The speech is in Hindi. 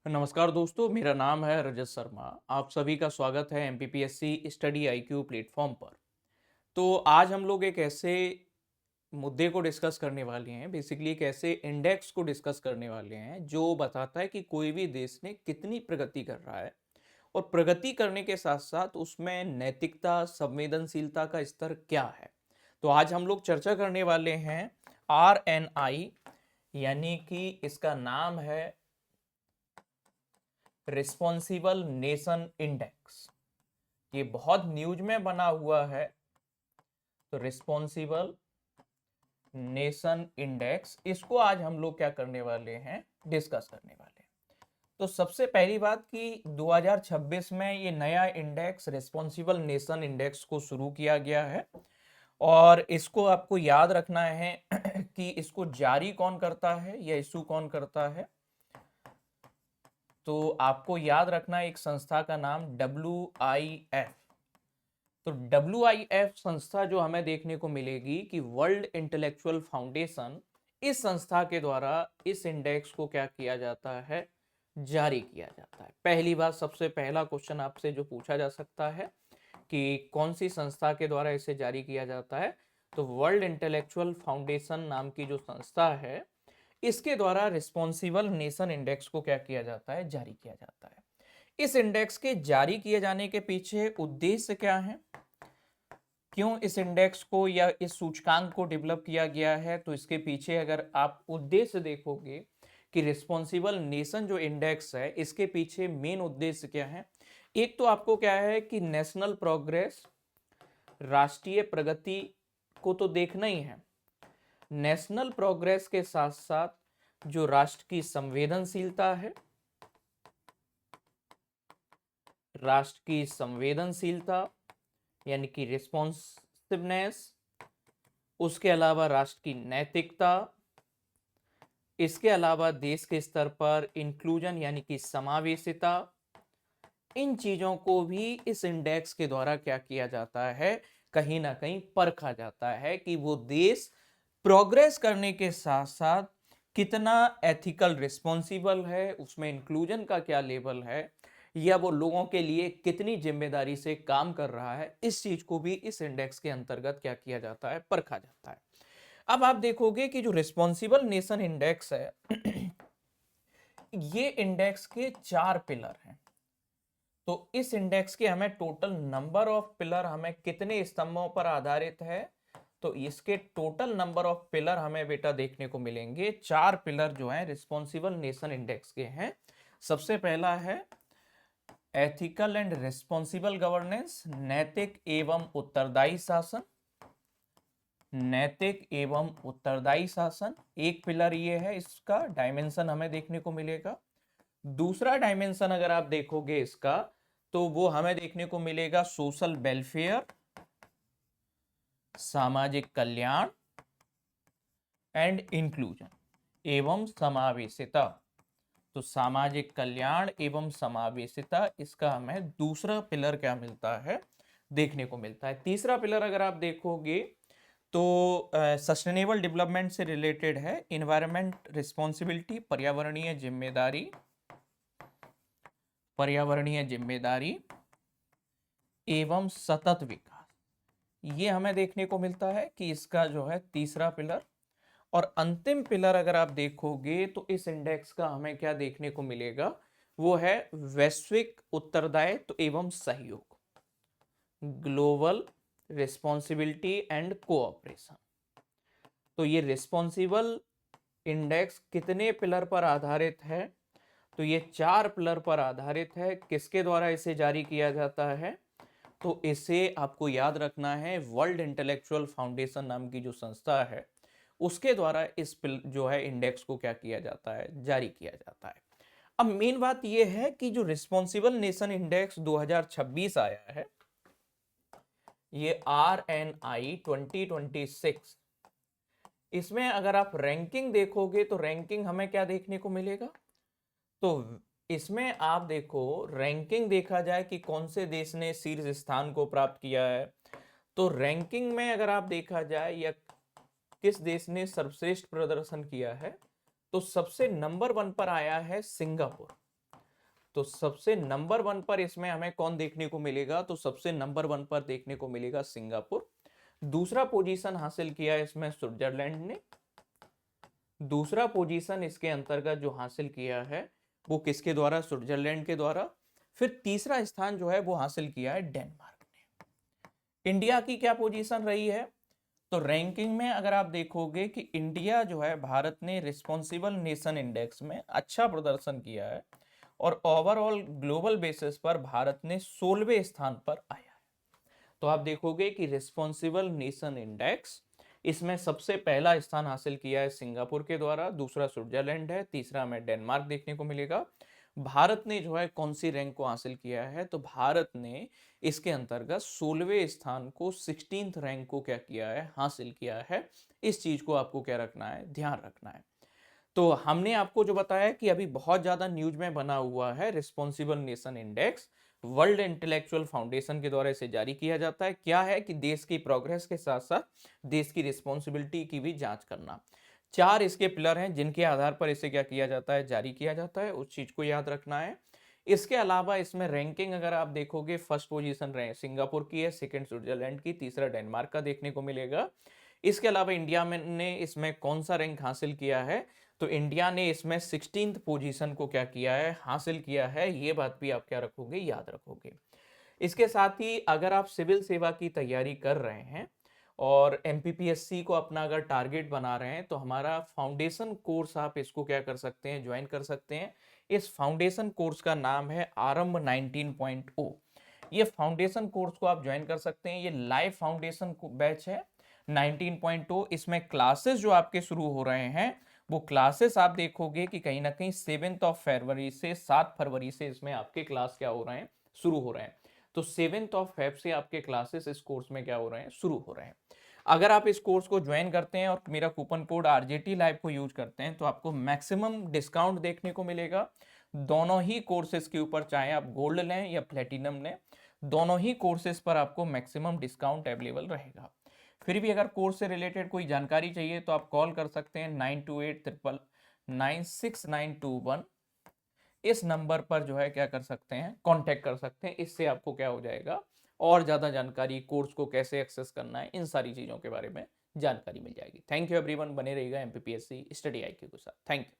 नमस्कार दोस्तों, मेरा नाम है रजत शर्मा। आप सभी का स्वागत है एमपीपीएससी स्टडी आईक्यू प्लेटफॉर्म पर। तो आज हम लोग एक ऐसे मुद्दे को डिस्कस करने वाले हैं, बेसिकली एक ऐसे इंडेक्स को डिस्कस करने वाले हैं जो बताता है कि कोई भी देश ने कितनी प्रगति कर रहा है और प्रगति करने के साथ साथ उसमें नैतिकता, संवेदनशीलता का स्तर क्या है। तो आज हम लोग चर्चा करने वाले हैं RNI, यानी कि इसका नाम है रिस्पॉन्सिबल नेशन इंडेक्स। ये बहुत न्यूज में बना हुआ है। तो रिस्पॉन्सिबल नेशन इंडेक्स, इसको आज हम लोग क्या करने वाले हैं, डिस्कस करने वाले हैं। तो सबसे पहली बात कि 2026 में ये नया इंडेक्स रिस्पॉन्सिबल नेशन इंडेक्स को शुरू किया गया है और इसको आपको याद रखना है कि इसको जारी कौन करता है या इशू कौन करता है। तो आपको याद रखना है एक संस्था का नाम WIF। तो WIF संस्था जो हमें देखने को मिलेगी कि वर्ल्ड इंटेलेक्चुअल फाउंडेशन, इस संस्था के द्वारा इस इंडेक्स को क्या किया जाता है, जारी किया जाता है। पहली बात, सबसे पहला क्वेश्चन आपसे जो पूछा जा सकता है कि कौन सी संस्था के द्वारा इसे जारी किया जाता है, तो वर्ल्ड इंटेलेक्चुअल फाउंडेशन नाम की जो संस्था है, इसके द्वारा रिस्पॉन्सिबल नेशन इंडेक्स को क्या किया जाता है, जारी किया जाता है। इस इंडेक्स के जारी किए जाने के पीछे उद्देश्य क्या है, क्यों इस इंडेक्स को या इस सूचकांक को डेवलप किया गया है, तो इसके पीछे अगर आप उद्देश्य देखोगे कि रिस्पॉन्सिबल नेशन जो इंडेक्स है, इसके पीछे मेन उद्देश्य क्या है। एक तो आपको क्या है कि नेशनल प्रोग्रेस, राष्ट्रीय प्रगति को तो देखना ही है। नेशनल प्रोग्रेस के साथ साथ जो राष्ट्र की संवेदनशीलता है, राष्ट्र की संवेदनशीलता यानी कि रिस्पॉन्सिवनेस, उसके अलावा राष्ट्र की नैतिकता, इसके अलावा देश के स्तर पर इंक्लूजन यानी कि समावेशिता, इन चीजों को भी इस इंडेक्स के द्वारा क्या किया जाता है, कहीं ना कहीं परखा जाता है कि वो देश प्रोग्रेस करने के साथ साथ कितना एथिकल रिस्पॉन्सिबल है, उसमें इंक्लूजन का क्या लेवल है, या वो लोगों के लिए कितनी जिम्मेदारी से काम कर रहा है। इस चीज को भी इस इंडेक्स के अंतर्गत क्या किया जाता है, परखा जाता है। अब आप देखोगे कि जो रिस्पॉन्सिबल नेशन इंडेक्स है ये इंडेक्स के 4 पिलर हैं। तो इस इंडेक्स के हमें टोटल नंबर ऑफ पिलर हमें कितने स्तंभों पर आधारित है, तो इसके टोटल नंबर ऑफ पिलर हमें बेटा देखने को मिलेंगे। 4 पिलर जो है रिस्पॉन्सिबल नेशन इंडेक्स के हैं। सबसे पहला है एथिकल एंड रिस्पॉन्सिबल गवर्नेंस, नैतिक एवं उत्तरदायी शासन। नैतिक एवं उत्तरदायी शासन एक पिलर ये है, इसका डायमेंशन हमें देखने को मिलेगा। दूसरा डायमेंशन अगर आप देखोगे इसका, तो वो हमें देखने को मिलेगा सोशल वेलफेयर, सामाजिक कल्याण एंड इंक्लूजन एवं समावेशिता। तो सामाजिक कल्याण एवं समावेशिता, इसका हमें दूसरा पिलर क्या मिलता है, देखने को मिलता है। तीसरा पिलर अगर आप देखोगे तो सस्टेनेबल डेवलपमेंट से रिलेटेड है, इन्वायरमेंट रिस्पॉन्सिबिलिटी, पर्यावरणीय जिम्मेदारी, पर्यावरणीय जिम्मेदारी एवं सतत विकास। ये हमें देखने को मिलता है कि इसका जो है तीसरा पिलर। और अंतिम पिलर अगर आप देखोगे तो इस इंडेक्स का हमें क्या देखने को मिलेगा, वो है वैश्विक उत्तरदायित्व एवं सहयोग, ग्लोबल रिस्पॉन्सिबिलिटी एंड कोऑपरेशन। तो ये रिस्पॉन्सिबल इंडेक्स कितने पिलर पर आधारित है, तो ये 4 पिलर पर आधारित है। किसके द्वारा इसे जारी किया जाता है, तो इसे आपको याद रखना है वर्ल्ड इंटेलेक्चुअल फाउंडेशन नाम की जो संस्था है, उसके द्वारा इस जो है इंडेक्स को क्या किया जाता है, जारी किया जाता है। अब मेन बात यह है कि जो रिस्पॉन्सिबल नेशन इंडेक्स 2026 आया है, ये RNI 2026, इसमें अगर आप रैंकिंग देखोगे तो रैंकिंग हमें क्या देखने को मिलेगा, तो इसमें आप देखो रैंकिंग देखा जाए कि कौन से देश ने शीर्ष स्थान को प्राप्त किया है। तो रैंकिंग में अगर आप देखा जाए या किस देश ने सर्वश्रेष्ठ प्रदर्शन किया है, तो सबसे नंबर 1 पर आया है सिंगापुर। तो सबसे नंबर 1 पर इसमें हमें कौन देखने को मिलेगा, तो सबसे नंबर 1 पर देखने को मिलेगा सिंगापुर। दूसरा पोजीशन हासिल किया है इसमें स्विट्जरलैंड ने। दूसरा पोजीशन इसके अंतर्गत जो हासिल किया है वो किसके द्वारा, स्विट्जरलैंड के द्वारा। फिर तीसरा स्थान जो है वो हासिल किया है डेनमार्क ने। इंडिया की क्या पोजीशन रही है, तो रैंकिंग में अगर आप देखोगे कि इंडिया जो है, भारत ने रिस्पॉन्सिबल नेशन इंडेक्स में अच्छा प्रदर्शन किया है और ओवरऑल ग्लोबल बेसिस पर भारत ने 16वें स्थान पर आया है। तो आप देखोगे कि रिस्पॉन्सिबल नेशन इंडेक्स, इसमें सबसे पहला स्थान हासिल किया है सिंगापुर के द्वारा, दूसरा स्विट्जरलैंड है, तीसरा हमें डेनमार्क देखने को मिलेगा। भारत ने जो है कौन सी रैंक को हासिल किया है, तो भारत ने इसके अंतर्गत 16वें स्थान को, 16th रैंक को क्या किया है, हासिल किया है। इस चीज को आपको क्या रखना है, ध्यान रखना है। तो हमने आपको जो बताया कि अभी बहुत ज्यादा न्यूज में बना हुआ है responsible nation index, world intellectual foundation के द्वारा इसे जारी किया जाता है। क्या है कि देश की प्रोग्रेस के साथ साथ देश की रिस्पॉन्सिबिलिटी की भी जांच करना। 4 इसके पिलर हैं जिनके आधार पर इसे क्या किया जाता है, जारी किया जाता है, उस चीज को याद रखना है। इसके अलावा इसमें रैंकिंग अगर आप देखोगे, फर्स्ट पोजीशन रहे सिंगापुर की है, सेकंड स्विट्जरलैंड की, तीसरा डेनमार्क का देखने को मिलेगा। इसके अलावा इंडिया में ने इसमें कौन सा रैंक हासिल किया है, तो इंडिया ने इसमें 16th पोजीशन को क्या किया है, हासिल किया है। ये बात भी आप क्या रखोगे, याद रखोगे। इसके साथ ही अगर आप सिविल सेवा की तैयारी कर रहे हैं और एमपीपीएससी को अपना अगर टारगेट बना रहे हैं, तो हमारा फाउंडेशन कोर्स आप इसको क्या कर सकते हैं, ज्वाइन कर सकते हैं। इस फाउंडेशन कोर्स का नाम है आरंभ 19.0। ये फाउंडेशन कोर्स को आप ज्वाइन कर सकते हैं। ये लाइव फाउंडेशन बैच है 19.0। इसमें क्लासेस जो आपके शुरू हो रहे हैं, वो क्लासेस आप देखोगे कि कहीं ना कहीं 7 फरवरी से 7 फरवरी से इसमें आपके क्लास क्या हो रहे हैं, शुरू हो रहे हैं। तो 7 फेब से आपके क्लासेस इस कोर्स में क्या हो रहे हैं, शुरू हो रहे हैं। अगर आप इस कोर्स को ज्वाइन करते हैं और मेरा कूपन कोड आरजेटी लाइव को यूज करते हैं, तो आपको मैक्सिमम डिस्काउंट देखने को मिलेगा दोनों ही कोर्सेज के ऊपर, चाहे आप गोल्ड लें या प्लेटिनम लें, दोनों ही कोर्सेज पर आपको मैक्सिमम डिस्काउंट अवेलेबल रहेगा। फिर भी अगर कोर्स से रिलेटेड कोई जानकारी चाहिए तो आप कॉल कर सकते हैं 9283996921। इस नंबर पर जो है क्या कर सकते हैं, कांटेक्ट कर सकते हैं। इससे आपको क्या हो जाएगा, और ज्यादा जानकारी, कोर्स को कैसे एक्सेस करना है, इन सारी चीजों के बारे में जानकारी मिल जाएगी। थैंक यू एवरीवन, बने रहिएगा एमपीपीएससी स्टडी आईक्यू के साथ। Thank you.